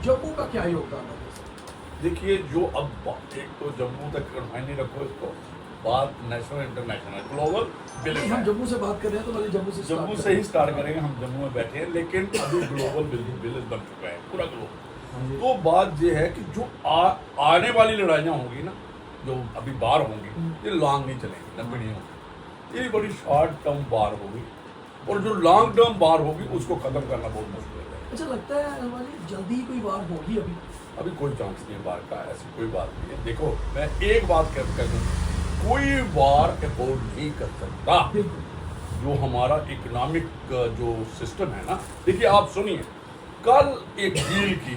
जम्मू का क्या योगदान है? देखिए जो अब एक तो जम्मू तक कन्फाइन नहीं रखो इसको, बात नेशनल इंटरनेशनल ग्लोबल नहीं, हम जम्मू से बात कर रहे हैं तो मतलब जम्मू से जम्मू से ही स्टार्ट करेंगे। हम जम्मू में बैठे हैं, लेकिन अभी ग्लोबल विलेज बन चुका है पूरा ग्लोबल। तो बात ये है कि जो आने वाली लड़ाइयाँ होंगी ना, जो अभी बार होंगी, ये लॉन्ग नहीं चलेंगी, लंबी नहीं होगी, ये बड़ी शॉर्ट टर्म बार होगी। और जो लॉन्ग टर्म बार होगी उसको खत्म करना बहुत मुश्किल है। अच्छा लगता है हमारी जल्दी ही कोई वार होगी अभी कोई चांस नहीं है बार का, ऐसी कोई बात नहीं है। देखो मैं एक बात कर दूँ, कोई वार अफोर्ड नहीं कर सकता। जो हमारा इकोनॉमिक जो सिस्टम है ना, देखिए आप सुनिए, कल एक डील की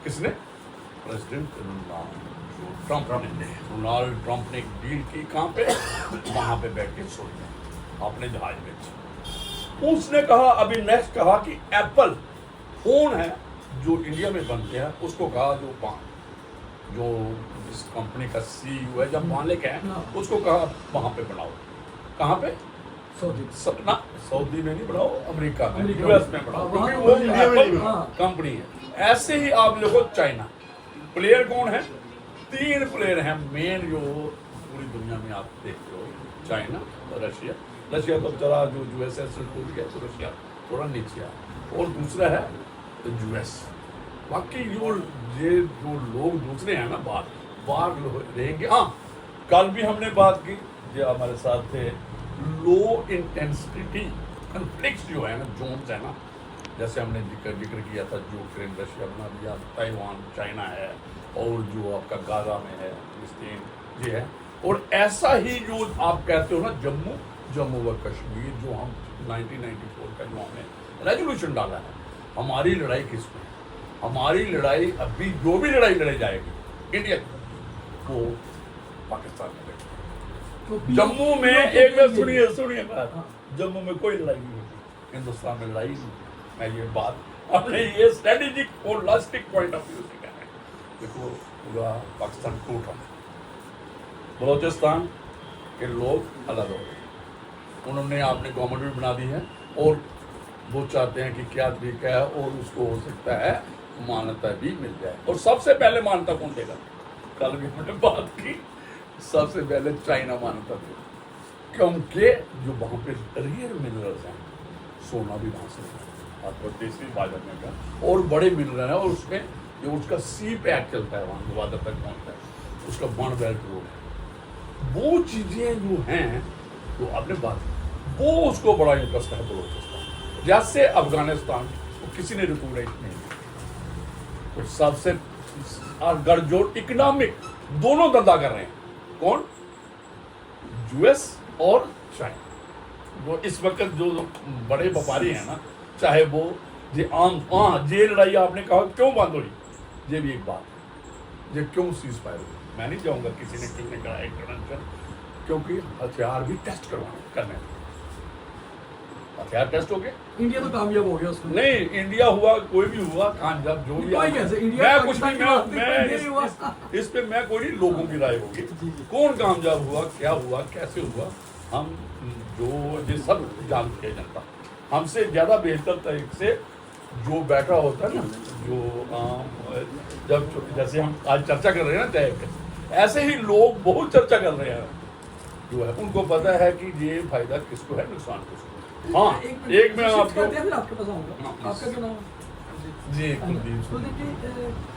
किसने, प्रेसिडेंट डोनाल्ड ट्रंप ने एक डील की, कहाँ पे, वहाँ पे बैठ के सुन अपने जहाज में। उसने कहा, अभी नेक्स्ट कहा कि एप्पल फोन है जो इंडिया में बनते हैं, उसको कहा जो इस कंपनी का सीईओ है, जब मालिक है, उसको कहा वहाँ पे बनाओ। कहाँ पे, सऊदी में नहीं बनाओ, अमेरिका में, यूएस में बनाओ, क्योंकि वो एप्पल कंपनी है। ऐसे ही आप देखो चाइना, प्लेयर कौन है, 3 प्लेयर हैं मेन जो पूरी दुनिया में आप देखते हो, चाइना, रशिया तो बेचारा जो यूएसएसआर टूट गया तो रशिया थोड़ा नीचे आया, और दूसरा है यूएस। बाकी जो लोग दूसरे हैं ना बाहर रहेंगे। हाँ, कल भी हमने बात की, जो हमारे साथ थे, लो इंटेंसिटी कन्फ्लिक्ट्स जो है ना, जोन्स है ना, जैसे हमने जिक्र किया था, जो यूक्रेन रशिया बना दिया, ताइवान चाइना है, और जो आपका गाजा में है फिलिस्तीन ये है। और ऐसा ही जो आप कहते हो ना जम्मू व कश्मीर, जो हम 1994 का जो हमने रेजोल्यूशन डाला है, हमारी लड़ाई किस में, हमारी लड़ाई अभी जो भी लड़ाई लड़ी जाएगी इंडिया वो पाकिस्तान में लड़ेगी। जम्मू में एक बार सुनिए बात, जम्मू में कोई लड़ाई नहीं होगी, हिंदुस्तान में लड़ाई नहीं। मैं ये बात अपने ये स्ट्रेटेजिक और लॉजिस्टिक पॉइंट ऑफ व्यू से कह रहे हैं। देखो पूरा पाकिस्तान टूट रहा है, बलोचिस्तान के लोग अलग हो गए, उन्होंने आपने गवर्नमेंट भी बना दी है, और वो चाहते हैं कि क्या तरीका है, और उसको हो सकता है मान्यता भी मिल जाए। और सबसे पहले मान्यता कौन देगा, कल भी हमने बात की, सबसे पहले चाइना मान्यता देगा, क्योंकि जो वहाँ पे रेयर मिनरल्स हैं, सोना भी वहाँ से आपको देसी बाजार में का, और बड़े मिनरल हैं, और उसमें जो उसका सी पैक चलता है वहाँ वादा तक पहुँचता है, उसका वन बेल्ट रोड है, वो चीज़ें जो हैं जो आपने बात, वो उसको बड़ा इंटरेस्ट है बलोचिस्तान। जैसे अफगानिस्तान को किसी ने रिकॉग्नाइज नहीं किया, तो सबसे गठजोड़ इकोनॉमिक दोनों धंधा कर रहे हैं, कौन, यूएस और चाइना। वो इस वक्त जो बड़े व्यापारी हैं ना, चाहे वो ये लड़ाई आपने कहा क्यों बंद हो रही, ये भी एक बात है, ये क्यों सीज फायर हुई। मैं नहीं चाहूँगा किसी ने क्यों नहीं करा इंटरनेशनल, क्योंकि हथियार भी टेस्ट करने हथियार टेस्ट हो गए, इंडिया तो कामयाब हो गया उसमें। नहीं, इंडिया हुआ, कोई भी हुआ कामयाब, जो भी मैं कुछ नहीं, मैं इस पे मैं कोई नहीं, लोगों की राय होगी कौन कामयाब हुआ, क्या हुआ, कैसे हुआ, हम जो ये सब जानती है जनता, हमसे ज़्यादा बेहतर तरीके से जो बैठा होता है ना, जो जब जैसे हम आज चर्चा कर रहे हैं ना तय पे, ऐसे ही लोग बहुत चर्चा कर रहे हैं, जो है उनको पता है कि ये फायदा किसको है, नुकसान किसको। हाँ, एक मैं आपके पास आऊँगा, आपका क्या नाम जी, तो देखिए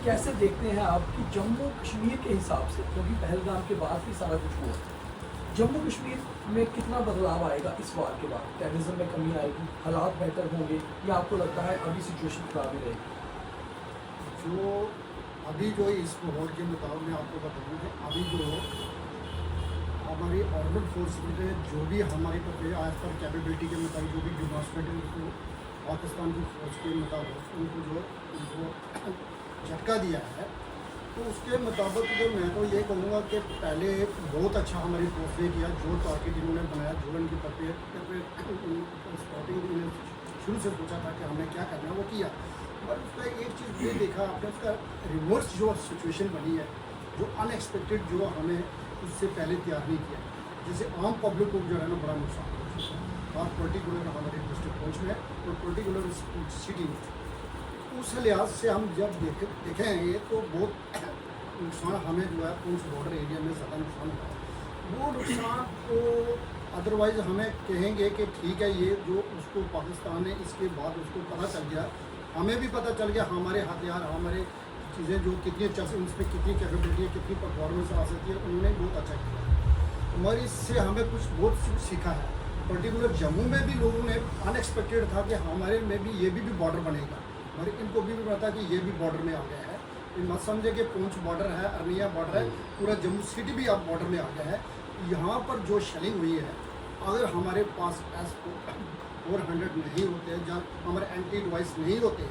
कैसे देखते हैं आप कि जम्मू कश्मीर के हिसाब से, क्योंकि पहलगाम के बाद ही सारा कुछ हुआ, जम्मू कश्मीर में कितना बदलाव आएगा इस वार के बाद, टेररिज्म में कमी आएगी, हालात बेहतर होंगे, या आपको लगता है अभी सिचुएशन खराब ही रहेगी? जो अभी जो इस माहौल के मुताबिक मैं आपको बताऊँ कि अभी जो हमारी आर्मड फोर्स में जो भी हमारी आज पर कैपेबिलिटी के मुताबिक जो भी डेमोन्स्ट्रेटिव पाकिस्तान की फौज के मुताबिक उनको झटका दिया है, तो उसके मुताबिक जो मैं तो ये कहूँगा कि पहले बहुत अच्छा हमारी फोर्स ने किया, जो टारगेट इन्होंने बनाया, जो इनकी स्पॉटिंग शुरू से सोचा था कि हमें क्या करना है वो किया, पर उसका एक चीज़ ये देखा आपने, उसका रिवर्स जो सिचुएशन बनी है, जो अनएक्सपेक्टेड, जो हमें उससे पहले तैयार नहीं किया, जैसे आम पब्लिक को जो है ना बड़ा नुकसान हो, और पर्टिकुलर हमारे डिस्ट्रिक्ट फौज में और पर्टिकुलर सिटी में उस लिहाज से हम जब देखेंगे तो बहुत नुकसान हमें जो है पुंछ बॉर्डर एरिया में ज़्यादा नुकसान हुआ है। वो नुकसान को अदरवाइज हमें कहेंगे कि ठीक है, ये जो उसको पाकिस्तान ने इसके बाद उसको पता चल गया, हमें भी पता चल गया हमारे हथियार हमारे चीज़ें जो कितनी अच्छा से उन पर कितनी कैपेबिलिटी है, कितनी परफॉर्मेंस आ सकती है, उन्होंने बहुत अच्छा किया। और इससे हमें कुछ बहुत सीखा है। पर्टिकुलर जम्मू में भी लोगों ने अनएक्सपेक्टेड था कि हमारे में भी ये भी बॉर्डर बनेगा, और इनको भी पता कि ये भी बॉर्डर में आ गया है। ये मत समझे कि पुंछ बॉर्डर है, अरनिया बॉर्डर है, पूरा जम्मू सिटी भी अब बॉर्डर में आ गया है। यहाँ पर जो शेलिंग हुई है, अगर हमारे पास S-400 नहीं होते, जब हमारे एंटी डिवाइस नहीं होते,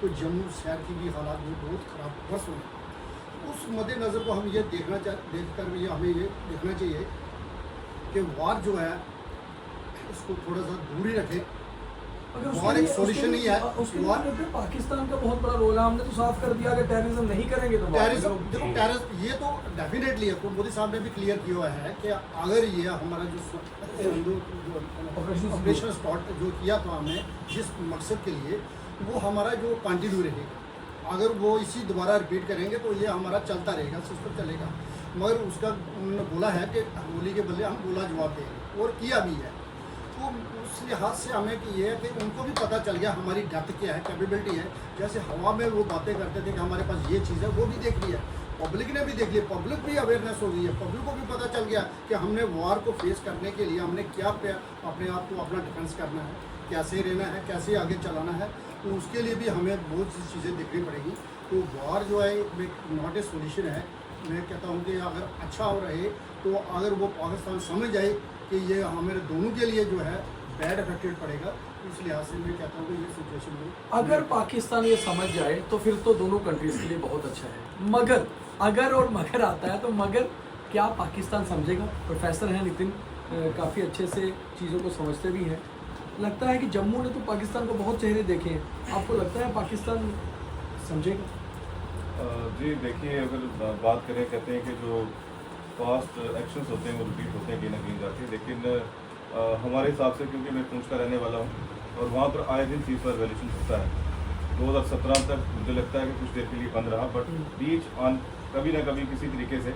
तो जम्मू शहर की भी हालात भी बहुत ख़राब वर्ष होने। उस मद्देनज़र को हम ये देख कर ये हमें ये देखना चाहिए कि वार जो है इसको थोड़ा सा दूरी रखें। वार एक सॉल्यूशन नहीं है। उसके बाद फिर पाकिस्तान का बहुत बड़ा रोल है। हमने तो साफ कर दिया कि टेररिज्म नहीं करेंगे तो टेररिज्म, देखो टेररिज्म ये तो डेफिनेटली है, तो मोदी साहब ने भी क्लियर किया हुआ है कि अगर ये हमारा जो ऑपरेशन स्टार्ट जो किया था हमने जिस मकसद के लिए, वो हमारा जो कंटिन्यू रहेगा। अगर वो इसी दोबारा रिपीट करेंगे तो ये हमारा चलता रहेगा, सिस्टम चलेगा। मगर उसका उन्होंने बोला है कि गोली के बदले हम गोला जवाब देंगे, और किया भी है। तो उस लिहाज से हमें कि ये है कि उनको भी पता चल गया हमारी डेप्थ क्या है, कैपेबिलिटी है। जैसे हवा में वो बातें करते थे कि हमारे पास ये चीज़ है, वो भी देख लिया, पब्लिक ने भी देख लिया, पब्लिक भी अवेयरनेस हो गई है। पब्लिक को भी पता चल गया कि हमने वार को फेस करने के लिए हमने क्या अपने आप को अपना डिफेंस करना है, कैसे रहना है, कैसे आगे चलाना है। तो उसके लिए भी हमें बहुत सी चीज़ें देखनी पड़ेगी। तो वार जो है नॉट ए सोल्यूशन है। मैं कहता हूँ कि अगर अच्छा हो रहे, तो अगर वो पाकिस्तान समझ जाए कि ये हमारे दोनों के लिए जो है बैड अफेक्टेड पड़ेगा, इस लिहाज से मैं कहता हूँ कि ये सिचुएशन में अगर पाकिस्तान ये समझ जाए तो फिर तो दोनों कंट्रीज के लिए बहुत अच्छा है। मगर अगर और मगर आता है, तो मगर क्या पाकिस्तान समझेगा? प्रोफेसर हैं नितिन, काफ़ी अच्छे से चीज़ों को समझते भी हैं। लगता है कि जम्मू ने तो पाकिस्तान को बहुत चेहरे देखे हैं, आपको लगता है पाकिस्तान समझेगा? जी देखिए, अगर बात करें, कहते हैं कि जो पास्ट एक्शंस होते हैं वो रिपीट होते हैं कहीं ना कहीं जाके, लेकिन हमारे हिसाब से, क्योंकि मैं पुंछ का रहने वाला हूँ और वहाँ पर आए दिन सीज फायर वायलेशन होता है। 2017 तक मुझे लगता है कि कुछ देर के लिए बंद रहा, बट बीच ऑन कभी ना कभी किसी तरीके से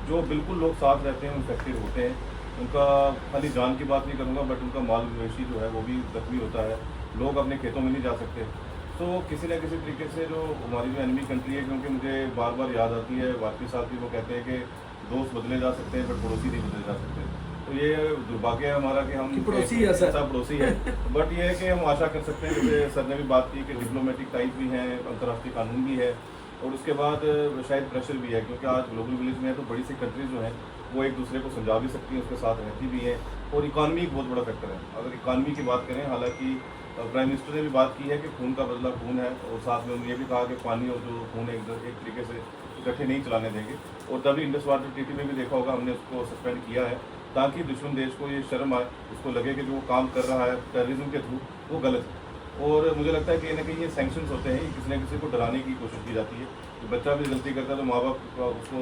जो बिल्कुल लोग साथ रहते हैं इन्फेक्टेड होते हैं। उनका खाली जान की बात नहीं करूँगा, बट उनका माल मवेशी जो है वो भी जख्मी होता है। लोग अपने खेतों में नहीं जा सकते। तो किसी न किसी तरीके से जो हमारी जो एनिमी कंट्री है, क्योंकि मुझे बार बार याद आती है वाजपेयी साहब भी वो कहते हैं कि दोस्त बदले जा सकते हैं बट पड़ोसी नहीं बदले जा सकते। तो ये दुर्भाग्य है हमारा कि हम पड़ोसी है, ऐसा पड़ोसी है। बट ये है कि हम आशा कर सकते हैं, जैसे सर ने भी बात की, कि डिप्लोमेटिक टाइप भी हैं, अंतर्राष्ट्रीय कानून भी है, और उसके बाद शायद प्रेशर भी है, क्योंकि आज ग्लोबल विलेज में है तो बड़ी सी कंट्रीज जो हैं वो एक दूसरे को समझा भी सकती हैं, उसके साथ रहती भी हैं। और इकानमी एक बहुत बड़ा फैक्टर है। अगर इकानमी की बात करें, हालांकि प्राइम मिनिस्टर ने भी बात की है कि खून का बदला खून है, और साथ में उन्होंने ये भी कहा कि पानी और जो खून है एक तरीके से इकट्ठे नहीं चलाने देंगे। और तभी इंडस वाटर ट्रीटी में भी देखा होगा, हमने उसको सस्पेंड किया है ताकि दुश्मन देश को ये शर्म आए, उसको लगे कि जो वो काम कर रहा है टेररिज्म के थ्रू वो गलत है। और मुझे लगता है कि ना कहीं ये सैंक्शंस होते हैं, किसी न किसी को डराने की कोशिश की जाती है। तो बच्चा भी गलती करता है तो माँ बाप उसको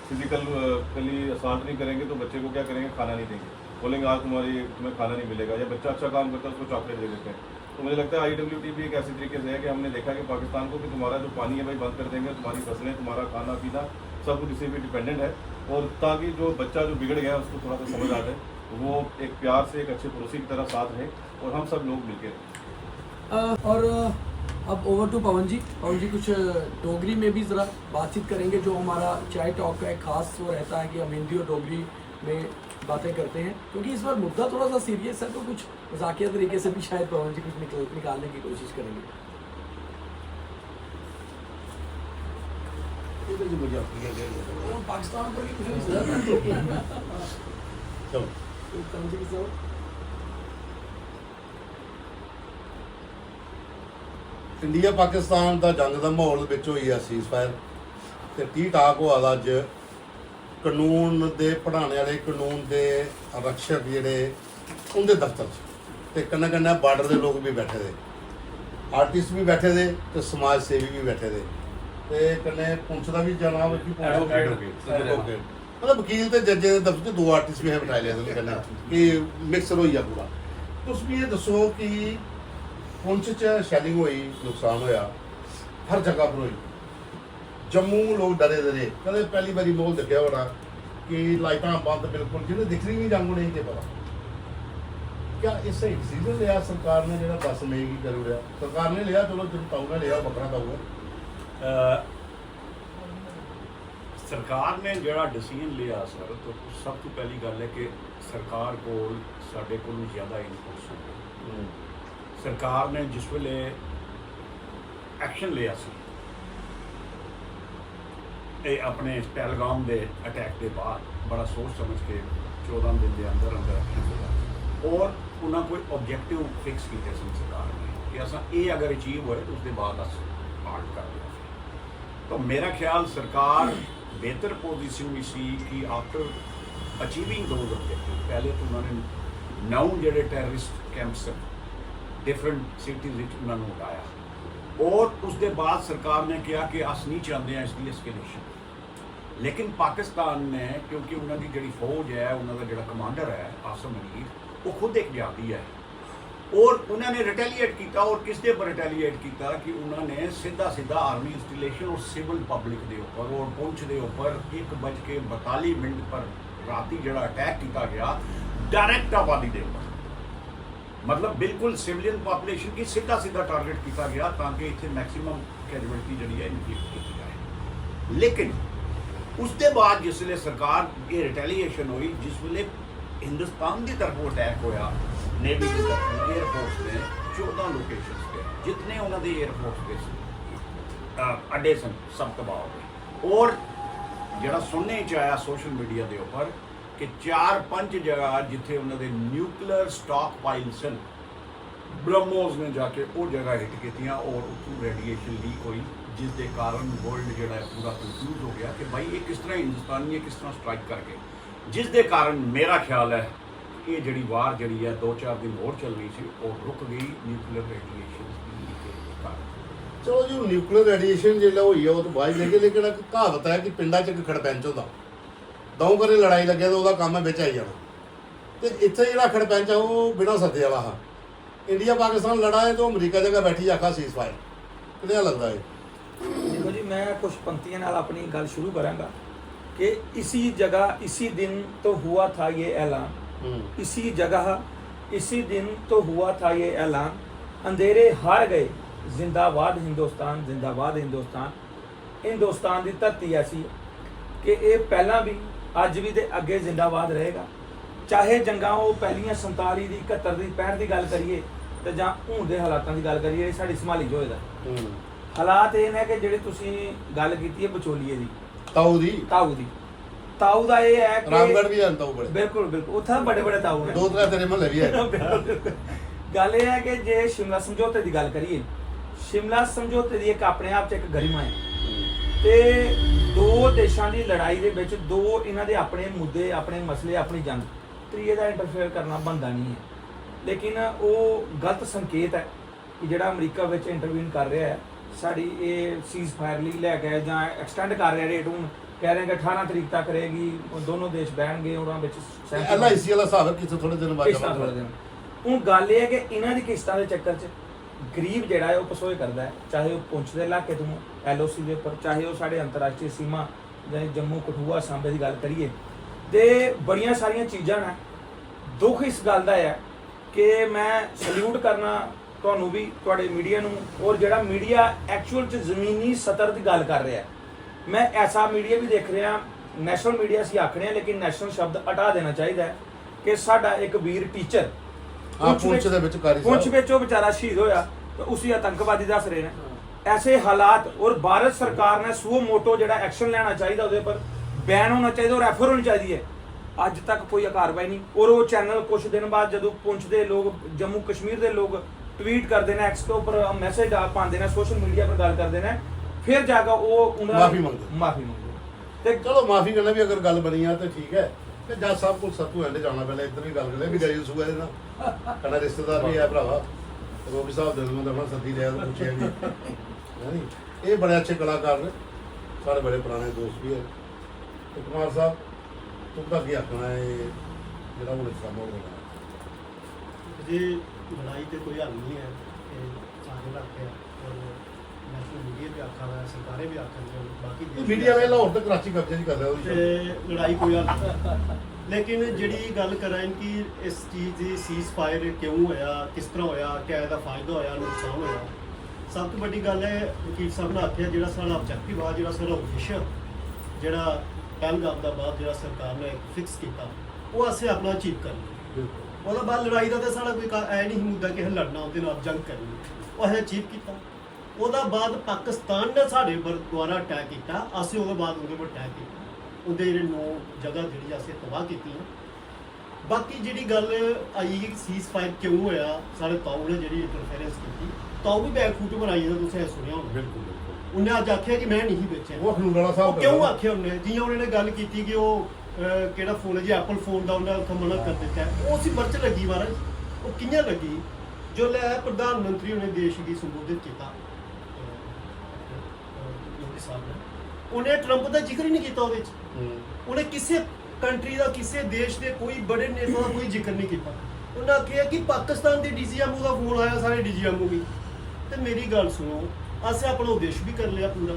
फिजिकली असॉल्ट नहीं करेंगे तो बच्चे को क्या करेंगे, खाना नहीं देंगे, बोलेंगे आज तुम्हें खाना नहीं मिलेगा। या बच्चा अच्छा काम करता है उसको चॉकलेट दे देते हैं। तो मुझे लगता है IWT भी एक ऐसी तरीके से है कि हमने देखा कि पाकिस्तान को कि तुम्हारा जो पानी है भाई बंद कर देंगे, तुम्हारी फसलें, तुम्हारा खाना पीना सब कुछ इसी पे डिपेंडेंट है। और ताकि जो बच्चा जो बिगड़ गया उसको थोड़ा सा समझ आ जाए, वो एक प्यार से एक अच्छे पड़ोसी की तरह साथ रहे और हम सब लोग मिलकर रहें। और अब ओवर टू पवन जी। पवन जी, कुछ डोगरी में भी ज़रा बातचीत करेंगे। जो हमारा चाय टॉक का एक खास वो रहता है कि हम हिंदी और डोगरी में बातें करते हैं, क्योंकि इस बार मुद्दा थोड़ा सा सीरियस है, तो कुछ मजाकिया तरीके से भी शायद पवन जी कुछ निकालने की कोशिश करेंगे। पाकिस्तान पर भी कुछ इंडिया पाकिस्तान ਦਾ ਜੰਗ ਦਾ ਮਾਹੌਲ ਵਿੱਚ ਹੋਈ ਆ ਸੀਜ਼ ਫਾਇਰ ਤੇ ਟੀ ਟਾਕ ਹੋਇਆ ਅੱਜ ਕਾਨੂੰਨ ਦੇ ਪੜ੍ਹਾਉਣ ਵਾਲੇ ਕਾਨੂੰਨ ਦੇ ਆਰਕਸ਼ਕ ਜਿਹੜੇ ਉਹਦੇ ਦਫ਼ਤਰ 'ਚ ਤੇ ਕੰਨਾ ਕੰਨਾ ਬਾਰਡਰ ਦੇ ਲੋਕ ਵੀ ਬੈਠੇ ਦੇ, ਆਰਟਿਸਟ ਵੀ ਬੈਠੇ ਦੇ ਤੇ ਸਮਾਜ ਸੇਵੀ ਵੀ ਬੈਠੇ ਦੇ ਤੇ ਕੰਨੇ ਪੁੰਛ ਦਾ ਵੀ ਜਨਾਬ ਕੀ ਐਡਵੋਕੇਟ मतलब वकील ਤੇ ਜੱਜ ਦੇ ਦਫ਼ਤਰ 'ਚ ਦੋ ਆਰਟਿਸਟ ਵੀ ਹੈ ਬਿਠਾਏ ਲਿਆ ਨੇ ਕੰਨੇ ਕਿ ਮਿਕਸਰ ਹੋਈ ਆ ਪੂਰਾ। ਤੁਸੀਂ ਇਹ ਦੱਸੋ ਕਿ ਪੁੰਛ 'ਚ ਸ਼ੈਲਿੰਗ ਹੋਈ, ਨੁਕਸਾਨ ਹੋਇਆ हर जगह पर हुई। जम्मू लोग डरे डरे कदे पहली बारी माहौल देखा होना कि लाइटां बंद बिल्कुल जिन्हें दिख रही नहीं जंग नहीं थे पता। क्या इस सही डिसीजन लिया सरकार ने जो 10 मई की कर लिया सरकार ने लिया, चलो जो ताऊ ने लिया बकरा ताऊ है। सरकार ने जो डिसीजन लिया सर, तो सब तो पहली गल है कि सरकार को साढ़े को ज़्यादा इनपुट्स होंगे। सरकार ने जिस वेले एक्शन लिया सी अपने पहलगाम के अटैक के बाद बड़ा सोच समझ के 14 दिन के अंदर अंदर एक्शन लिया और उन्हें कोई ऑब्जेक्टिव फिक्स किए सन सरकार ने कि असा ये अगर अचीव होए तो उसके बाद अस पार्ट कर लिया। तो मेरा ख्याल सरकार बेहतर पोजीशन में सी कि आफ्टर अचीविंग दोज ऑब्जेक्टिव पहले तो उन्होंने 9 जोड़े टैररिस्ट कैंप्स डिफरेंट सिटीज़ उन्होंने उठाया और उसके बाद सरकार ने कहा कि अस नहीं चाहते हैं इसकी एस्केलेशन। लेकिन पाकिस्तान ने क्योंकि उन्होंने जी फौज है उन्होंने जो कमांडर है आसम मनीर वो खुद एक जाती है और उन्होंने रिटेलीएट किया और किस दे पर रिटेलीएट किया कि उन्होंने सीधा सीधा आर्मी इंस्टॉलेशन और सिविल पब्लिक के ऊपर और पुंछ के ऊपर 1:42 पर राती जो अटैक किया गया डायरैक्ट आबादी के ऊपर, मतलब बिल्कुल सिविलियन पॉपुलेशन की सीधा सीधा टारगेट किया गया ताकि इतने मैक्सीमम कैजुअलिटी जी है इनफ्लिक्ट की जाए। लेकिन उसके बाद जिसले सरकार ये रिटेलीएशन हुई जिस वे हिंदुस्तान की तरफ अटैक होया नेवी की तरफ एयरफोर्स ने 14 लोकेशन पे जितने उन्होंने एयरफोर्स के अड्डे सन सब तबाह हो गए और जरा सुनने च आया सोशल मीडिया के ऊपर कि 4-5 जगह जिथे उन्होंने न्यूक्लियर स्टॉक पाइल सन ब्रह्मोस ने जाके वो जगह हिट की और उतों रेडिएशन लीक हुई जिसके कारण वर्ल्ड जो पूरा कंफ्यूज हो गया कि भाई ये किस तरह हिंदुस्तान ये किस तरह स्ट्राइक करके, जिसके कारण मेरा ख्याल है ये जी वार जी है 2-4 दिन और चलनी सी और रुक गई न्यूक्लियर रेडिएशन के कारण। चलो जी न्यूक्लियर रेडिएशन जो हुई है वो तो बाद लेके लेकिन एक कहावत है कि पिंडा च खड़पैंच होता दऊ करे लड़ाई लगे तो वह काम है बिच आई जाना। तो इतने जो खड़पैंच है वो बिना सदे वाला हाँ इंडिया पाकिस्तान लड़ा है तो अमरीका जगह बैठी आखा सीज फायर कितना लगता है। देखो जी मैं कुछ पंक्तियों नाल अपनी गल शुरू करांगा कि इसी जगह इसी दिन तो हुआ था ये ऐलान, इसी जगह इसी दिन तो हुआ था ये ऐलान, अंधेरे हार गए जिंदाबाद हिंदुस्तान जिंदाबाद हिंदुस्तान। हिंदुस्तान की धरती ऐसी कि ये पहला भी अज भी तो अगे जिंदाबाद रहेगा चाहे जंगा वो पहलियां 47 की 71 की 65 की गल करिए तो जां हुण दे हालातां की गल करिए साडी संभाली जो होएगा। हालात ये ने कि जिहड़ी तुसीं गल कीती है बचोलीए दी ताऊ दा ये है कि रामगढ़ भी है ताऊ बड़े बिल्कुल बिल्कुल उत्थे बड़े बड़े ताऊ ने 2-3 तेरे महल्ले भी है। गल ये है कि जे शिमला समझौते की गल करिए शिमला समझौते की एक अपने आप च एक गरिमा है ते दो देशों की लड़ाई दे विच दो इन्हां दे अपने मुद्दे अपने मसले अपनी जंग त्रीए का इंटरफेयर करना बनता नहीं है। लेकिन वो गलत संकेत है कि जिहड़ा अमरीका विच इंटरवीन कर रहा है साड़ी ये सीज फायर ली लैके जां एक्सटेंड कर रहा रेट हूँ कह रहे हैं कि 18 तरीक तक रहेगी दोनों देश बहणगे उन्हां विच LIC वाला हिसाब है कि थोड़े दिन बाद हूँ गल ये है कि इन्हां दी किस्तां दे चक्कर च गरीब जिहड़ा है वो पसोए करता है चाहे वो पुंछ के इलाके तो LOC के उपर चाहे वो साढ़े अंतरराष्ट्रीय सीमा जां जम्मू कठुआ सांबे की गल करिए तो बड़िया सारिया चीज़ां ने। दुख इस गल का है कि मैं सल्यूट करना तुहानूं भी तुहाडे मीडिया नूं और जिहड़ा मीडिया एक्चुअल च ज़मीनी सतर की गल कर रहा है। मैं ऐसा मीडिया भी देख रहा नैशनल मीडिया असीं आखने लेकिन नैशनल शब्द हटा देना चाहिए कि साडा एक वीर टीचर पुंछ विच बेचारा शहीद होया तो उसी आतंकवादी दस रहे हैं। ऐसे हालात और भारत सरकार ने सो मोटो जिहड़ा एक्शन लेना चाहिए उसदे पर बैन होना चाहिए और रेफर होनी चाहिए है। अज तक कोई कार्रवाई नहीं और वो चैनल कुछ दिन बाद जो पुंछ के लोग जम्मू कश्मीर के लोग ट्वीट करते हैं एक्स के उपर मैसेज पाते हैं सोशल मीडिया पर गल करते हैं फिर जाकर वो माफी मंगते चलो माफी करना भी अगर गल बनी है तो ठीक है जज साहब को सत्तू एंड जाना पहले इधर भी गल करें भी गई सूआ कहना रिश्तेदार भी है भरावा रोबी साहब दिल में दफा सदी लिया तो पूछे नहीं ये बड़े अच्छे कलाकार ने सारे बड़े पुराने दोस्त भी है। तो कुमार साहब तुमका क्या आखना है जो हूँ इसका माहौल बना जी लड़ाई तो कोई हल नहीं है सारे इलाके और ਨੈਸ਼ਨਲ ਮੀਡੀਆ ਵੀ ਆਖਾ ਵਾ ਸਰਕਾਰੇ ਵੀ ਆਖਣ ਦੀਆਂ ਬਾਕੀ ਦੇਸ਼ ਵੀ ਮੀਡੀਆ ਆਖਣ। ਵੇ ਲਾਹੌਰ ਤੇ ਕਰਾਚੀ ਕਬਜ਼ੇ ਨਹੀਂ ਕਰ ਰਿਹਾ ਉਹਦੀ ਤੇ ਲੜਾਈ ਕੋਈ ਹੱਲ ਨਹੀਂ। ਲੇਕਿਨ ਜਿਹੜੀ ਗੱਲ ਕਰਾਂ ਕਿ ਇਸ ਚੀਜ਼ ਦੀ ਸੀਜ਼ ਫਾਇਰ ਕਿਉਂ ਹੋਇਆ, ਕਿਸ ਤਰ੍ਹਾਂ ਹੋਇਆ, ਕਿਆ ਇਹਦਾ ਫਾਇਦਾ ਹੋਇਆ, ਨੁਕਸਾਨ ਹੋਇਆ, ਸਭ ਤੋਂ ਵੱਡੀ ਗੱਲ ਹੈ ਵਕੀਲ ਸਾਹਿਬ ਨੇ ਆਖਿਆ ਜਿਹੜਾ ਸਾਡਾ ਆਬਜੈਕਟਿਵ ਆ, ਜਿਹੜਾ ਸਾਡਾ ਉਦੇਸ਼ ਜਿਹੜਾ ਪਹਿਲਗਾਮ ਦਾ ਬਾਅਦ ਜਿਹੜਾ ਸਰਕਾਰ ਨੇ ਫਿਕਸ ਕੀਤਾ ਉਹ ਅਸੀਂ ਆਪਣਾ ਅਚੀਵ ਕਰ ਲਿਆ। ਉਹਦਾ ਬਾਅਦ ਲੜਾਈ ਦਾ ਤਾਂ ਸਾਡਾ ਕੋਈ ਐ ਨਹੀਂ ਮੁੱਦਾ ਕਿ ਲੜਨਾ ਉਹਦੇ ਨਾਲ ਜੰਗ ਕਰਨੀ, ਉਹ ਅਸੀਂ ਅਚੀਵ ਕੀਤਾ। ਉਹਦਾ ਬਾਅਦ ਪਾਕਿਸਤਾਨ ਨੇ ਸਾਡੇ ਉੱਪਰ ਦੁਆਰਾ ਅਟੈਕ ਕੀਤਾ, ਅਸੀਂ ਉਹਦੇ ਬਾਅਦ ਉਹਦੇ ਉੱਪਰ ਅਟੈਕ ਕੀਤਾ, ਉਹਦੇ ਜਿਹੜੇ 9 ਜਗ੍ਹਾ ਜਿਹੜੀ ਅਸੀਂ ਤਬਾਹ ਕੀਤੀਆਂ। ਬਾਕੀ ਜਿਹੜੀ ਗੱਲ ਆਈ ਕਿ ਸੀਜ਼ ਫਾਇਰ ਕਿਉਂ ਹੋਇਆ, ਸਾਡੇ ਤਾਊ ਨੇ ਜਿਹੜੀ ਇੰਟਰਫੇਰੈਂਸ ਕੀਤੀ, ਤਾਊ ਵੀ ਬੈਕ ਫੂਟ ਬਣਾਈ ਜਦੋਂ ਤੁਸੀਂ ਇਹ ਸੁਣਿਆ ਹੋਣਾ। ਬਿਲਕੁਲ ਬਿਲਕੁਲ ਉਹਨੇ ਅੱਜ ਆਖਿਆ ਕਿ ਮੈਂ ਨਹੀਂ ਵੇਚਿਆ। ਉਹ ਖਨੂਨ ਵਾਲਾ ਸਾਹਿਬ ਉਹ ਕਿਉਂ ਆਖਿਆ ਉਹਨੇ? ਜਿਵੇਂ ਉਹਨੇ ਗੱਲ ਕੀਤੀ ਕਿ ਉਹ ਕਿਹੜਾ ਫੋਨ ਹੈ ਜੀ, ਐਪਲ ਫੋਨ ਦਾ ਉਹਨੇ ਉੱਥੇ ਮਨਾ ਕਰ ਦਿੱਤਾ। ਉਹ ਸੀ ਪਰਚ ਲੱਗੀ ਮਹਾਰਾਜ, ਉਹ ਕਿੰਨੇ ਲੱਗੀ? ਜੋ ਲੈ ਪ੍ਰਧਾਨ ਮੰਤਰੀ ਉਹਨੇ ਦੇਸ਼ ਦੀ ਸੰਬੋਧਿਤ ਕੀਤਾ ਮੋਦੀ ਸਾਹਿਬ ਨੇ, ਉਹਨੇ ਟਰੰਪ ਦਾ ਜ਼ਿਕਰ ਹੀ ਨਹੀਂ ਕੀਤਾ ਉਹਦੇ 'ਚ। ਉਹਨੇ ਕਿਸੇ ਕੰਟਰੀ ਦਾ, ਕਿਸੇ ਦੇਸ਼ ਦੇ ਕੋਈ ਬੜੇ ਨੇਤਾ ਦਾ ਕੋਈ ਜ਼ਿਕਰ ਨਹੀਂ ਕੀਤਾ। ਉਹਨਾਂ ਆਖਿਆ ਕਿ ਪਾਕਿਸਤਾਨ ਦੇ ਡੀਜੀਐਮਓ ਦਾ ਫੋਨ ਆਇਆ, ਸਾਰੇ ਡੀਜੀਐਮਓ ਵੀ। ਤੇ ਮੇਰੀ ਗੱਲ ਸੁਣੋ, ਅਸੀਂ ਆਪਣਾ ਉਦੇਸ਼ ਵੀ ਕਰ ਲਿਆ ਪੂਰਾ,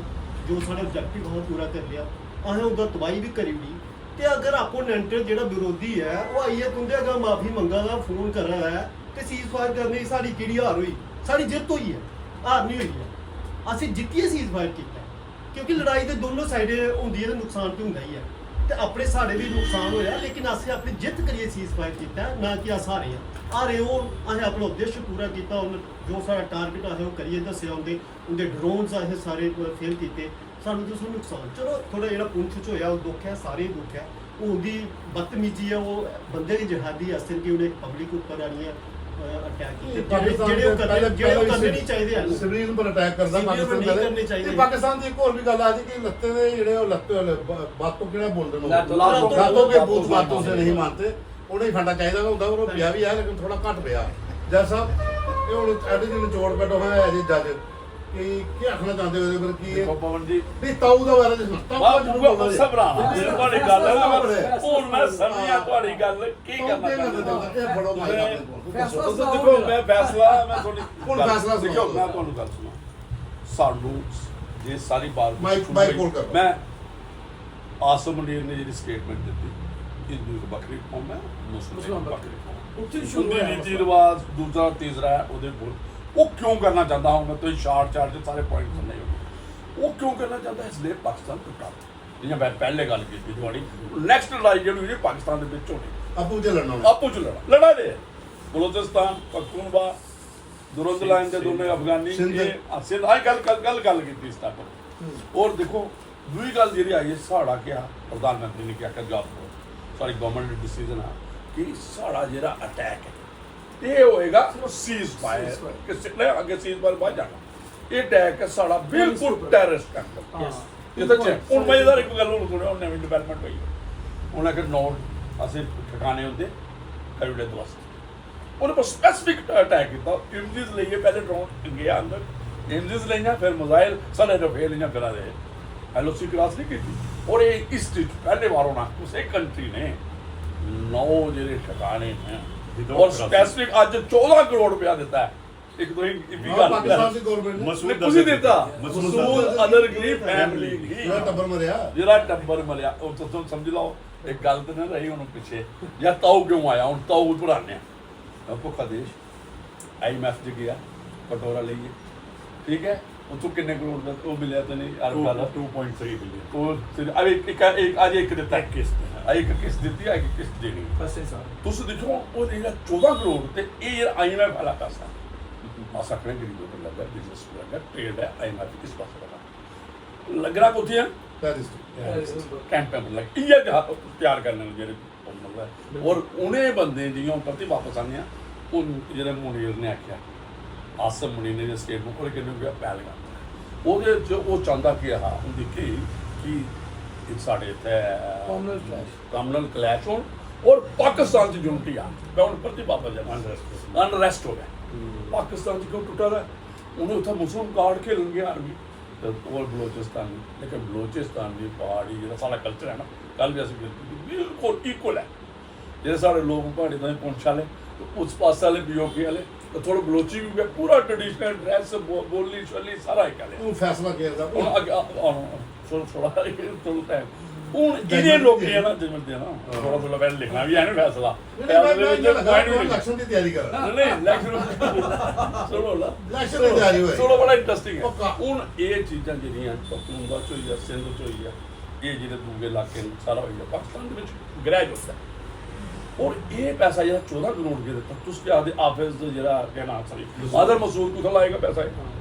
ਜੋ ਸਾਡਾ ਆਬਜੈਕਟਿਵ ਉਹ ਪੂਰਾ ਕਰ ਲਿਆ, ਅਸੀਂ ਉਹਦਾ ਤਬਾਹੀ ਵੀ ਕਰੀ ਹੋਈ। ਤੇ ਅਗਰ ਆਪੋਨੈਂਟ ਜਿਹੜਾ ਵਿਰੋਧੀ ਹੈ ਉਹ ਆਈਏ ਤੁੰਦੇ ਅਗਾ ਮਾਫੀ ਮੰਗਾ ਦਾ ਫੋਨ ਕਰ ਰਿਹਾ ਹੈ ਤੇ ਸੀਜ਼ ਫਾਇਰ ਕਰਨੀ, ਸਾਡੀ ਕਿਹੜੀ ਹਾਰ ਹੋਈ? ਸਾਡੀ ਜਿੱਤ ਹੋਈ ਹੈ, ਹਾਰ ਨਹੀਂ ਹੋਈ ਹੈ। ਅਸੀਂ ਜਿੱਤੀਏ ਸੀਜ਼ ਫਾਇਰ ਕੀਤਾ, ਕਿਉਂਕਿ ਲੜਾਈ ਦੇ ਦੋਨੋਂ ਸਾਈਡ ਹੁੰਦੀ ਹੈ ਤੇ ਨੁਕਸਾਨ ਤੇ ਹੁੰਦਾ ਹੀ ਹੈ। ਤੇ ਆਪਣੇ ਸਾਡੇ ਵੀ ਨੁਕਸਾਨ ਹੋਇਆ, ਲੇਕਿਨ ਅਸੀਂ ਆਪਣੀ ਜਿੱਤ ਕਰੀਏ ਸੀਜ਼ ਫਾਇਰ ਕੀਤਾ, ਨਾ ਕਿ ਅਸੀਂ ਹਾਰੇ ਆ ਰਹੇ ਹੋ। ਅਸੀਂ ਆਪਣਾ ਉਦੇਸ਼ ਪੂਰਾ ਕੀਤਾ, ਉਹਨੇ ਜੋ ਸਾਡਾ ਟਾਰਗੇਟ ਆ ਉਹ ਕਰੀਏ ਦੱਸਿਆ। ਉਹਦੇ ਡਰੋਨਸ ਆ ਸਾਰੇ ਫੇਲ ਕੀਤੇ, ਸਾਨੂੰ ਦੱਸੋ ਨੁਕਸਾਨ। ਚਲੋ ਥੋੜਾ ਜਿਹੜਾ ਪੁੰਛ ਚ ਹੋਇਆ ਉਹ ਦੁੱਖ ਹੈ, ਸਾਰੇ ਦੁੱਖ ਹੈ। ਉਹ ਉਹਦੀ ਬਦਤਮੀਜ਼ੀ ਹੈ, ਉਹ ਬੰਦੇ ਦੀ ਜਹਾਦੀ ਅਸਰ ਕਿ ਉਹਨੇ ਪਬਲਿਕ ਉੱਪਰ ਆਣੀ ਹੈ ਅਟੈਕ ਕੀਤੇ, ਜਿਹੜੇ ਉਹ ਕਰਨੇ ਨਹੀਂ ਚਾਹੀਦੇ ਹਨ। ਸਿਵਲੀਅਨ ਪਰ ਅਟੈਕ ਕਰਦਾ ਪਾਕਿਸਤਾਨ ਨਹੀਂ ਕਰਨੇ ਚਾਹੀਦੇ। ਤੇ ਪਾਕਿਸਤਾਨ ਦੀ ਇੱਕ ਹੋਰ ਵੀ ਗੱਲ ਆ ਜੀ ਕਿ ਲੱਤੇ ਦੇ ਜਿਹੜੇ ਉਹ ਲੱਤੇ ਬਾਤੋਂ ਕਿਹੜਾ ਬੋਲਦੇ ਨੇ, ਲਾਤੋਂ ਲਾਤੋਂ ਕੇ ਬੂਤ ਬਾਤੋਂ ਸੇ ਨਹੀਂ ਮੰਨਤੇ। ਉਹਨੇ ਹੀ ਫੰਡਾ ਚਾਹੀਦਾ ਹੁੰਦਾ, ਉਹ ਪਿਆ ਵੀ ਆ ਲੇਕਿਨ ਥੋੜਾ ਘੱਟ ਪਿਆ। ਜੱਜ ਸਾਹਿਬ ਇਹ ਹੁਣ ਐਡੇ ਜਿਹੇ ਨਿਚੋੜ ਬੈਠੋ ਹੋਇਆ ਜੀ ਜੱਜ ਕੀ ਆਖਣਾ ਚਾਹੁੰਦੇ ਹੋ ਇਹਦੇ ਪਰ ਕੀ ਦੇਖੋ ਪਵਨ ਜੀ, ਨਹੀਂ ਤਾਊ ਦਾ ਬਾਰੇ ਦੱਸਣਾ ਤਾਊ ਸਭਰਾਣਾ ਤੁਹਾਡੀ ਗੱਲ ਹੈ। ਹੁਣ ਮੈਂ ਸਮਝਿਆ ਤੁਹਾਡੀ ਗੱਲ ਕੀ ਕਰਨਾ ਚਾਹੁੰਦੇ। ਇਹ ਬੜੋ ਮਾਈ ਆਪਣੇ ਫੈਸਲਾ ਕੋਲ ਦੇਖੋ ਮੈਂ ਫੈਸਲਾ ਮੈਂ ਤੁਹਾਡੀ ਹੁਣ ਗੱਲ- ਫੈਸਲਾ ਸੁਣਾਓ। ਦੇਖੋ ਮੈਂ ਤੁਹਾਨੂੰ ਗੱਲ ਸੁਣਾ, ਸਾਨੂੰ ਜੇ ਸਾਰੀ ਬਾਤ ਮਾਈਕ ਕੋਲ ਕਰੋ। ਮੈਂ ਆਸਮ ਮੁਨੀਰ ਨੇ ਜਿਹੜੀ ਸਟੇਟਮੈਂਟ ਦਿੱਤੀ, ਹਿੰਦੂ ਇੱਕ ਵੱਖਰੀ ਕੌਮ ਹੈ, ਮੁਸਲਮਾਨ ਵੱਖਰੀ ਕੌਮ, ਉੱਥੇ ਸ਼ੁਰੂ ਉਹਦੇ ਹੋਇਆ ਰੀਤੀ ਰਿਵਾਜ ਦੂਜਾ ਤੀਸਰਾ ਹੈ ਉਹਦੇ ਕੋਲ। ਉਹ ਕਿਉਂ ਕਰਨਾ ਚਾਹੁੰਦਾ ਹੋਊਗਾ? ਤੁਸੀਂ ਸ਼ਾਰਟ ਚ ਸਾਰੇ ਪੁਆਇੰਟ ਸੁਣਨੇ ਹੋਣਗੇ। ਉਹ ਕਿਉਂ ਕਰਨਾ ਚਾਹੁੰਦਾ? ਇਸ ਲਈ ਪਾਕਿਸਤਾਨ ਟੁੱਟਾ, ਜਿਵੇਂ ਮੈਂ ਪਹਿਲੇ ਗੱਲ ਕੀਤੀ ਤੁਹਾਡੀ ਨੈਕਸਟ ਲੜਾਈ ਜਿਹੜੀ ਹੋਈ ਪਾਕਿਸਤਾਨ ਦੇ ਵਿੱਚ ਹੋਣੀ, ਆਪੂ ਚ ਲੜਨਾ ਆਪੂ ਚ ਲੜਾ ਦੇ ਬਲੋਚਿਸਤਾਨ ਪਖਤੂਨਵਾ ਦੁਰੰਦ ਲਾਈਨ ਦੇ ਦੋਨੇ ਅਫਗਾਨੀ ਸਿੰਧ ਆਈ ਗੱਲ ਕੀਤੀ ਇਸ ਤੱਕ। ਔਰ ਦੇਖੋ ਦੂਜੀ ਗੱਲ ਜਿਹੜੀ ਆਈ ਹੈ, ਸਾਡਾ ਕਿਹਾ ਪ੍ਰਧਾਨ ਮੰਤਰੀ ਨੇ ਕਿਹਾ ਕਿ ਜਵਾਬ ਸਾਡੀ ਗਵਰਨਮੈਂਟ ਦਾ ਡਿਸੀਜਨ ਆ ਕਿ ਸਾਡਾ ਜਿਹੜਾ ਅਟੈਕ ਹੈ ਇਹ ਹੋਏਗਾ ਸੀਜ਼ ਫਾਇਰ, ਕਿਸੇ ਨੇ ਅੱਗੇ ਸੀਜ਼ ਫਾਇਰ ਬਾਅਦ ਜਾਣਾ। ਇਹ ਅਟੈਕ ਹੈ ਸਾਡਾ ਬਿਲਕੁਲ ਟੈਰਰਿਸਟ ਅਟੈਕ। ਇਹ ਤਾਂ ਹੁਣ ਮਜ਼ੇਦਾਰ ਇੱਕ ਗੱਲ ਹੋਰ ਸੁਣਿਆ, ਨਵੀਂ ਡਿਵੈਲਪਮੈਂਟ ਹੋਈ ਉਹਨਾਂ ਕਿ ਨੋਟ ਅਸੀਂ ਠਿਕਾਣੇ ਹੁੰਦੇ ਕੈਬਨਿਟ ਦੇ ਵਾਸਤੇ ਉਹਨੇ ਪਰ ਸਪੈਸੀਫਿਕ ਅਟੈਕ ਕੀਤਾ। ਇਮੇਜਸ ਲਈਏ, ਪਹਿਲੇ ਡਰੋਨ ਗਿਆ ਅੰਦਰ, ਇਮੇਜਸ ਲਈਆਂ, ਫਿਰ ਮੋਬਾਈਲ ਸਾਰੇ ਰਫੇਲ ਲਈਆਂ ਕਰਾ ਦੇ LOC ਕ੍ਰਾਸ ਨਹੀਂ ਕੀਤੀ। ਔਰ ਇਹ ਇਸ ਚੀਜ਼ ਪਹਿਲੇ ਵਾਰ ਹੋਣਾ ਉਸੇ ਕੰਟਰੀ ਨੇ 9 ਜਿਹੜੇ ਠਿਕਾਣੇ ਨੇ ਔਰ ਸਪੈਸੀਫਿਕ ਅੱਜ 14 ਕਰੋੜ ਰੁਪਇਆ ਦਿੱਤਾ ਹੈ। ਇੱਕ ਤੋਂ ਹੀ ਵੀ ਗੱਲ ਪਾਕਿਸਤਾਨ ਦੀ ਗਵਰਨਮੈਂਟ ਮਸੂਦ ਤੁਸੀਂ ਦਿੱਤਾ ਮਸੂਦ ਅਦਰ ਗਰੀਬ ਫੈਮਿਲੀ ਜਿਹੜਾ ਟੱਬਰ ਮਰਿਆ, ਜਿਹੜਾ ਟੱਬਰ ਮਰਿਆ ਉਹ ਤੁਸੀਂ ਸਮਝ ਲਓ। ਇੱਕ ਗੱਲ ਤਾਂ ਨਾ ਰਹੀ ਉਹਨੂੰ ਪਿੱਛੇ ਜਾਂ ਤਾਊ ਕਿਉਂ ਆਇਆ? ਹੁਣ ਤਾਊ ਪੁਰਾਣੇ ਭੁੱਖਾ ਦੇਸ਼ IMF 'ਚ ਗਿਆ ਕਟੋਰਾ ਲਈਏ, ਠੀਕ ਹੈ, ਉੱਥੋਂ ਕਿੰਨੇ ਕਰੋੜ ਦਾ ਉਹ ਮਿਲਿਆ ਤਾਂ ਨਹੀਂ ਅਰਬ ਦਾ 2.3 ਬਿਲੀਅਨ ਉਹ ਅੱਜ ਇੱਕ ਦਿੱਤਾ ਇੱਕ ਕਿਸ਼ਤ ਦਿੱਤੀ ਹੈ, ਇੱਕ ਕਿਸ਼ਤ ਦੇਣੀ। ਪੈਸੇ ਸਾਰੇ ਤੁਸੀਂ ਦੇਖੋ ਉਹ ਜਿਹੜਾ 14 ਕਰੋੜ ਤੇ ਇਹ ਯਾਰ IMF ਵਾਲਾ ਪੈਸਾ ਆਸਾ ਕਰੇ ਗਰੀਬੋਂ ਨੂੰ ਲੱਗਾ, ਬਿਜ਼ਨਸ ਨੂੰ ਲੱਗਾ, ਟ੍ਰੇਡ ਹੈ IMF ਕਿਸ ਪਾਸੇ ਲੱਗਾ ਲੱਗਣਾ ਕੋਥੇ ਆ ਕੈਂਪ में लग ये तैयार करने जेरे और उन्हें बंदे जियों प्रति वापस आने उन जेरे मुनीर ने आख्या आसम मुनीर ने स्टेटमेंट और किन्ने गया पहलगाम ਉਹਦੇ ਚ ਉਹ ਚਾਹੁੰਦਾ ਕਿ ਹਾਂ ਉਹ ਦੇਖੇ ਕਿ ਇੱਕ ਸਾਡੇ ਇੱਥੇ ਕਮਨਲ ਕਲੈਸ਼ ਹੋਣ ਔਰ ਪਾਕਿਸਤਾਨ 'ਚ ਯੂਨਿਟੀ ਆ। ਮੈਂ ਹੁਣ ਪ੍ਰਤੀ ਵਾਪਸ ਜਾਣਾ ਅਨਰੈਸਟ ਹੋ ਗਿਆ ਪਾਕਿਸਤਾਨ 'ਚ ਕਿਉਂ ਟੁੱਟਾ ਰਿਹਾ? ਉਹਨੇ ਉੱਥੇ ਮੁਸਲਿਮ ਕਾਰਡ ਖੇਲਣ ਗਿਆ ਆਰਮੀ और बलोचिस्तान लेकिन बलोचिस्तान की पहाड़ी जो सारा कल्चर है ना कल भी अस बिल्कुल इक्वल है जो सारे लोग पहाड़ी तो पुंछ वाले उस पास वाले POK वाले थोड़ा बलोची भी है, पूरा ट्रेडिशनल ड्रेस बोलनी शोली सारा एक है ਉਹ ਫੈਸਲਾ ਕੀਤਾ ਹੁਣ ਥੋੜਾ ਟਾਈਮ ਹੁਣ ਇਹਦੇ ਲੋਕ ਨੇ ਨਾ ਜਿਵੇਂ ਦੇ ਨਾ ਥੋੜਾ ਥੋੜਾ ਪਹਿਲੇ ਲਿਖਣਾ ਵੀ ਹੈ ਨਾ ਫੈਸਲਾ ਇਲੈਕਸ਼ਨ ਦੀ ਤਿਆਰੀ ਕਰ ਨਹੀਂ ਇਲੈਕਸ਼ਨ ਸੁਣੋ ਲਾ ਇਲੈਕਸ਼ਨ ਦੀ ਤਿਆਰੀ ਹੋਈ ਸੁਣੋ ਬੜਾ ਇੰਟਰਸਟਿੰਗ ਹੈ ਪੱਕਾ। ਹੁਣ ਇਹ ਚੀਜ਼ਾਂ ਜਿਹੜੀਆਂ ਪਖਤੂਨਖਵਾ ਚ ਹੋਈ ਆ, ਸਿੰਧ ਚ ਹੋਈ ਆ, ਇਹ ਜਿਹੜੇ ਦੂਗੇ ਇਲਾਕੇ ਨੂੰ ਸਾਰਾ ਹੋਈ ਆ, ਪਾਕਿਸਤਾਨ ਦੇ ਵਿੱਚ ਗ੍ਰਹਿ ਹੁੰਦਾ ਔਰ ਇਹ ਪੈਸਾ ਜਿਹੜਾ 14 ਕਰੋੜ ਦੇ ਦਿੱਤਾ ਤੁਸੀਂ ਆਪਦੇ ਆਫਿਸ ਦਾ ਜਿਹੜਾ ਕਹਿਣਾ ਸਰੀ ਆਦਰ ਮਸੂਦ ਕਿੱਥੋਂ ਲਾਏਗਾ ਪੈਸਾ ਇਹ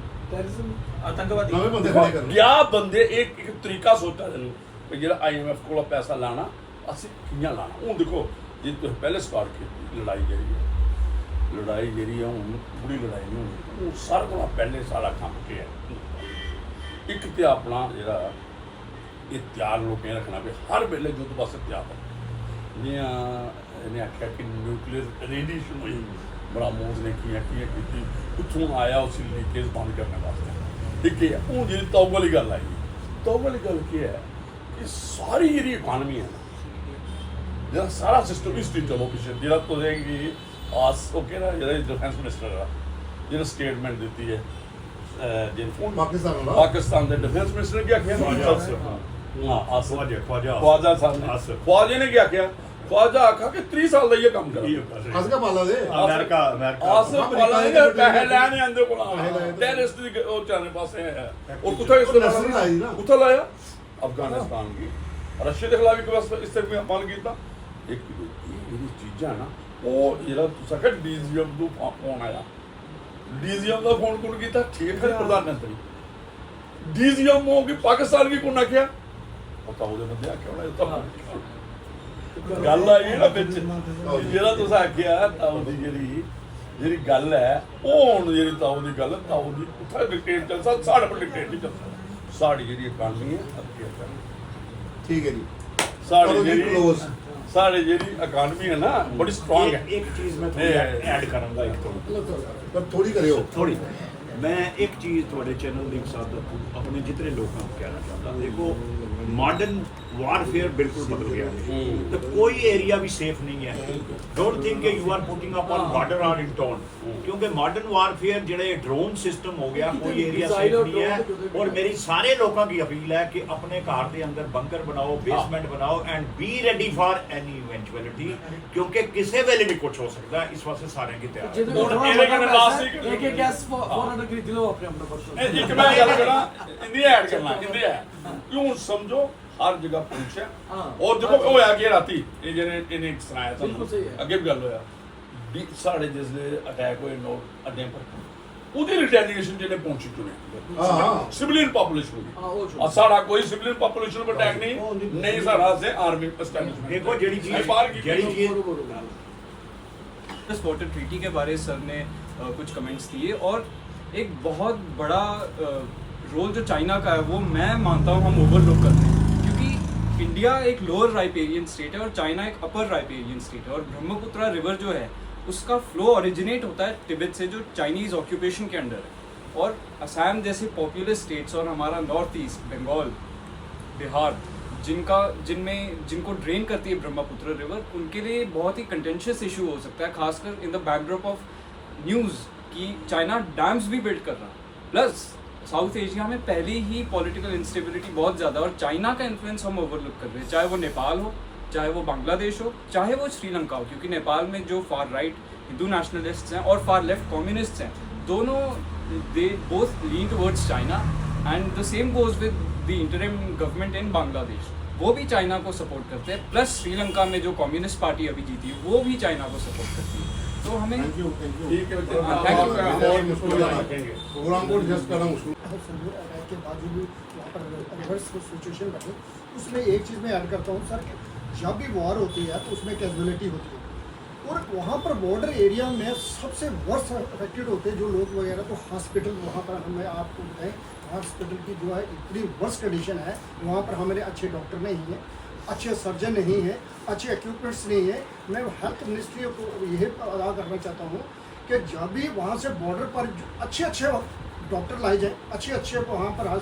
टेररिज्म आतंकवादी ਨਵੇਂ ਬੰਦੇ ਖੜੇ ਕਰਨੇ या ਬੰਦੇ ਇੱਕ ਤਰੀਕਾ ਸੋਚਾ ਦੇਣ ਕਿ ਜਿਹੜਾ IMF ਕੋਲੋਂ ਪੈਸਾ ਲਾਣਾ ਅਸੀਂ ਕਿੰਨਾ ਲਾਣਾ ਹੁਣ ਦੇਖੋ ਜੇ ਤੁਸੀਂ ਪਹਿਲੇ ਸਟਾਰਟ ਕੀਤੀ ਲੜਾਈ ਜਿਹੜੀ ਹੈ ਹੁਣ ਬੁਰੀ ਲੜਾਈ ਨਹੀਂ ਹੋਣੀ ਉਹ ਸਾਰਾ ਤੋਂ ਪਹਿਲੇ ਸਾਰਾ ਕੰਮ ਕੀ ਹੈ ਇੱਕ ਤੇ ਆਪਣਾ ਜਿਹੜਾ ਇਹ ਤਿਆਰ ਲੋਕਾਂ ਰੱਖਣਾ ਵੀ ਹਰ ਵੇਲੇ ਜੁੱਧ ਵਾਸਤੇ ਤਿਆਰ ਹੋ ਇਹਨੇ ਆਖਿਆ ਕਿ ਨਿਊਕਲੀਅਰ ਰੇਡੀਏਸ਼ਨ ਹੋਈ ਬ੍ਰਾਹਮੋਸ ਨੇ ਕੀ ਕੀਤੀ ਉੱਥੋਂ ਆਇਆ ਉਸ ਲੀਕੇਜ ਬੰਦ ਕਰਨ ਵਾਸਤੇ ਠੀਕ ਹੈ ਉਹ ਜਿਹੜੀ ਤੌਬ ਵਾਲੀ ਗੱਲ ਆਈ ਤੌਬ ਵਾਲੀ ਗੱਲ ਕੀ ਹੈ ਕਿ ਸਾਰੀ ਜਿਹੜੀ ਇਕਨੋਮੀ ਹੈ ਜਿਹੜਾ ਸਾਰਾ ਸਿਸਟਮ ਇਸ ਤੇ ਚਲੋ ਪਿੱਛੇ ਜਿਹੜਾ ਤੁਸੀਂ ਆਸ ਉਹ ਕਿਹੜਾ ਜਿਹੜਾ ਡਿਫੈਂਸ ਮਿਨਿਸਟਰ ਦਾ ਜਿਹੜਾ ਸਟੇਟਮੈਂਟ ਦਿੱਤੀ ਹੈ ਜਿਹਨੂੰ ਪਾਕਿਸਤਾਨ ਦੇ ਡਿਫੈਂਸ ਮਿਨਿਸਟਰ ਨੇ ਕੀ ਆਖਿਆ ख्वाजा साहब ने ख्वाजा ने क्या किया ख्वाजा आखा कि 3 साल ਦਾ ਇਹ ਕੰਮ ਕਰਾ ਅਸਗਾ ਪਾਲਾ ਦੇ ਅਮਰੀਕਾ ਆਸਫ ਵਾਲਾ ਨੇ ਪੈਸੇ ਲੈਣੇ ਆਂਦੇ ਕੋਲ ਟੈਰਰਿਸਟ ਦੀ ਉਹ ਚਾਰੇ ਪਾਸੇ ਹੈ ਉਹ ਕਿੱਥੇ ਕਿੱਥੇ ਲਾਇਆ ਅਫਗਾਨਿਸਤਾਨ ਦੀ ਰਸ਼ੀਆ ਦੇ ਖਿਲਾਫ ਇੱਕ ਇਸਤੇਮਾਲ ਕੀਤਾ ਇੱਕ ਇਹ ਚੀਜ਼ਾਂ ਨਾ ਉਹ ਜਿਹੜਾ ਤੁਸੀਂ ਕਹਿੰਦੇ ਡੀਜ਼ੀਐਮ ਨੂੰ ਫੋਨ ਆਇਆ ਡੀਜ਼ੀਐਮ ਦਾ ਫੋਨ ਕੋਣ ਕੀਤਾ ਠੀਕ ਹੈ ਪ੍ਰਧਾਨ ਮੰਤਰੀ ਡੀਜ਼ੀਐਮ ਹੋ ਕਿ ਪਾਕਿਸਤਾਨ ਵੀ ਕੋਣ ਆਖਿਆ ਪਤਾ ਉਹਦੇ ਬੰਦੇ ਆਖਿਆ ਹੋਣਾ ਤਾਂ ਗੱਲ ਆਈ ਨਾ ਵਿੱਚ ਜਿਹੜਾ ਤੁਸੀਂ ਆਖਿਆ ਤਾਉ ਦੀ ਜਿਹੜੀ ਗੱਲ ਹੈ ਉਹ ਹੁਣ ਜਿਹੜੀ ਤਾਉ ਦੀ ਗੱਲ ਤਾਉ ਦੀ ਉੱਥੇ ਡਿਕਟੇਟ ਚੱਲ ਸਕਦਾ ਸਾਡੇ ਕੋਲ ਡਿਕਟੇਟ ਨਹੀਂ ਚੱਲ ਸਕਦਾ ਸਾਡੀ ਜਿਹੜੀ ਇਕਾਨਮੀ ਹੈ ਅੱਗੇ ਠੀਕ ਹੈ ਜੀ ਸਾਡੀ ਜਿਹੜੀ ਇਕਾਨਮੀ ਹੈ ਨਾ ਬੜੀ ਸਟਰੋਂਗ ਹੈ ਇੱਕ ਚੀਜ਼ ਮੈਂ ਐਡ ਕਰਾਂਗਾ ਇੱਕ ਪਰ ਥੋੜੀ ਕਰਿਓ ਥੋੜੀ मैं एक चीज़ थोड़े चैनल के साथ अपने जितने लोगों को कहना चाहता देखो मॉडर्न वारफेयर बिल्कुल बदल गया है तो कोई एरिया भी सेफ नहीं है don't think you are putting up on border और इन टाउन क्योंकि मॉडर्न वारफेयर ਜਿਹੜੇ ड्रोन सिस्टम हो गया कोई एरिया सेफ नहीं है और मेरी सारे लोगों की अपील है कि अपने घर के अंदर बंकर बनाओ बेसमेंट बनाओ and be ready for any eventuality क्योंकि किसी वेले भी कुछ हो सकता है इस वास्ते सारे की तैयार एक गैस 400 खरीद लो अपने अपना पर्सन ਇੱਕ ਮੈਂ ਗੱਲ ਕਰਾਂ ਇੰਡੀਆ ਐਡ ਕਰਨਾ ਇੰਡੀਆ ਕਿਉਂ ਸਮਝੋ ਹਰ ਜਗ੍ਹਾ ਪਹੁੰਚਿਆ ਔਰ ਦੇਖੋ ਹੋਇਆ ਕਿ ਰਾਤੀ ਇਹ ਜਿਹੜੇ ਇਹਨੇ ਸੁਣਾਇਆ ਤੁਹਾਨੂੰ ਅੱਗੇ ਵੀ ਗੱਲ ਹੋਇਆ ਸਾਡੇ ਜਿਸਲੇ ਅਟੈਕ ਹੋਏ ਨੋਟ ਅੱਡੇ ਪਰ ਉਹਦੀ ਰਿਟੈਲੀਏਸ਼ਨ ਜਿਹਨੇ ਪਹੁੰਚੀ ਚੁਣੇ ਸਿਵਲਿਅਨ ਪਾਪੂਲੇਸ਼ਨ ਹੋਈ ਸਾਡਾ ਕੋਈ ਸਿਵਲਿਅਨ ਪਾਪੂਲੇਸ਼ਨ ਪਰ ਅਟੈਕ ਨਹੀਂ ਸਾਡਾ ਸੇ ਆਰਮੀ ਐਸਟੈਬਲਿਸ਼ਮੈਂਟ ਦੇਖੋ ਜਿਹੜੀ ਚੀਜ਼ इस वाटर ट्रीटी के बारे सर ने कुछ कमेंट्स दिए और एक बहुत बड़ा रोल जो चाइना का है वो मैं मानता हूँ हम ओवरलुक करते हैं क्योंकि इंडिया एक लोअर राइपेरियन स्टेट है और चाइना एक अपर राइपेरियन स्टेट है और ब्रह्मपुत्रा रिवर जो है उसका फ्लो ओरिजिनेट होता है तिब्बत से जो चाइनीज़ ऑक्यूपेशन के अंडर है और असम जैसे पॉपुलर स्टेट्स और हमारा नॉर्थ ईस्ट बंगाल बिहार जिनको ड्रेन करती है ब्रह्मपुत्र रिवर उनके लिए बहुत ही कंटेंशियस इशू हो सकता है खासकर in the backdrop of news कि चाइना डैम्स भी बिल्ड कर रहा प्लस साउथ एशिया में पहले ही पॉलिटिकल इंस्टेबिलिटी बहुत ज़्यादा और चाइना का इन्फ्लुएंस हम ओवरलुक कर रहे हैं चाहे वो नेपाल हो चाहे वो बांग्लादेश हो चाहे वो श्रीलंका हो क्योंकि नेपाल में जो फार राइट हिंदू नेशनलिस्ट्स हैं और फार लेफ्ट कम्युनिस्ट्स हैं दोनों they both lean towards China and the same goes with the interim government in Bangladesh वो भी चाइना को सपोर्ट करते हैं प्लस श्रीलंका में जो कम्युनिस्ट पार्टी अभी जीती है वो भी चाइना को सपोर्ट करती है तो हमें प्रोग्राम को एडजस्ट करना मुश्किल अटैक के बाद जो भी वहाँ पर रिवर्स सिचुएशन बने उसमें एक चीज़ मैं ऐड करता हूँ सर कि जब भी वॉर होती है तो उसमें कैजुअलिटी होती है और वहाँ पर बॉर्डर एरिया में सबसे वर्स्ट अफेक्टेड होते हैं जो लोग वगैरह तो हॉस्पिटल वहाँ पर हमें आपको बताएं हॉस्पिटल की जो है इतनी वर्स्ट कंडीशन है वहाँ पर हमारे अच्छे डॉक्टर नहीं हैं अच्छे सर्जन नहीं हैं अच्छे इक्विपमेंट्स नहीं हैं मैं हेल्थ मिनिस्ट्री को यही अदा करना चाहता हूँ कि जब भी वहाँ से बॉर्डर पर अच्छे डॉक्टर लाए जाए, अच्छे अच्छे वहाँ पर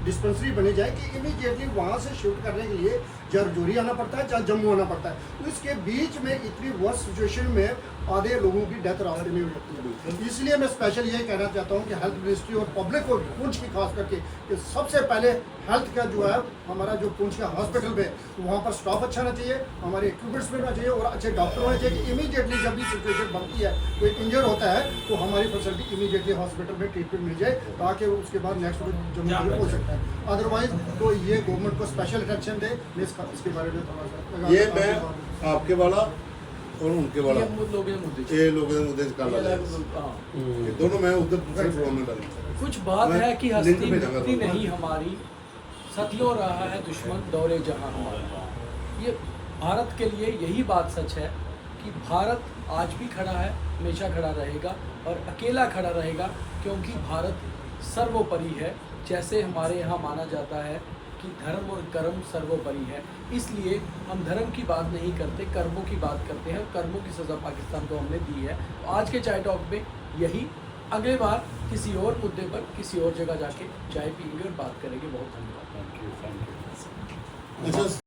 डिस्पेंसरी बने जाए कि इमीडिएटली वहाँ से शिफ्ट करने के लिए या रजौरी आना पड़ता है या जम्मू आना पड़ता है। तो इसके बीच में इतनी वर्स्ट सिचुएशन में आधे लोगों की डेथ रास्ते में हो जाती है। इसलिए मैं स्पेशल यही कहना चाहता हूँ कि हेल्थ मिनिस्ट्री और पब्लिक को पुंछ की खास करके कि सबसे पहले हेल्थ का जो है हमारा जो पुंछ का हॉस्पिटल में वहाँ पर स्टाफ अच्छा होना चाहिए, हमारे इक्विपमेंट्स में होना चाहिए और अच्छे डॉक्टर होने चाहिए कि इमीडिएटली जब भी सिचुएशन बनती है, कोई इंजर्ड होता है तो हमारी फैसिलिटी इमीडिएटली हॉस्पिटल में ट्रीटमेंट मिल जाए ताकि उसके बाद नेक्स्ट जम्मू हो सकता है। अदरवाइज तो ये गवर्नमेंट को स्पेशल अटेंशन दे। मैं इसके बारे में थोड़ा सा ये मैं आपके वाला और उनके वाला ये लोगों के मुद्दे ये लोगों के मुद्दे कर ये रहा अलग- हाँ। है दोनों मैं उधर दूसरे फ्लोर में डाली कुछ बात मैं है कि लिंक हस्ती पे जाऊंगा मिटती थोड़ा। नहीं हमारी, सदियों रहा है दुश्मन दौरे जहां हमारा। ये भारत के लिए यही बात सच है कि भारत आज भी खड़ा है, हमेशा खड़ा रहेगा और अकेला खड़ा रहेगा, क्योंकि भारत सर्वोपरि है। जैसे हमारे यहाँ माना जाता है कि धर्म और कर्म सर्वोपरि है, इसलिए हम धर्म की बात नहीं करते, कर्मों की बात करते हैं। कर्मों की सज़ा पाकिस्तान को हमने दी है। तो आज के चाय टॉक में यही, अगले बार किसी और मुद्दे पर किसी और जगह जाके चाय पियेंगे और बात करेंगे। बहुत धन्यवाद। Thank you. अच्छा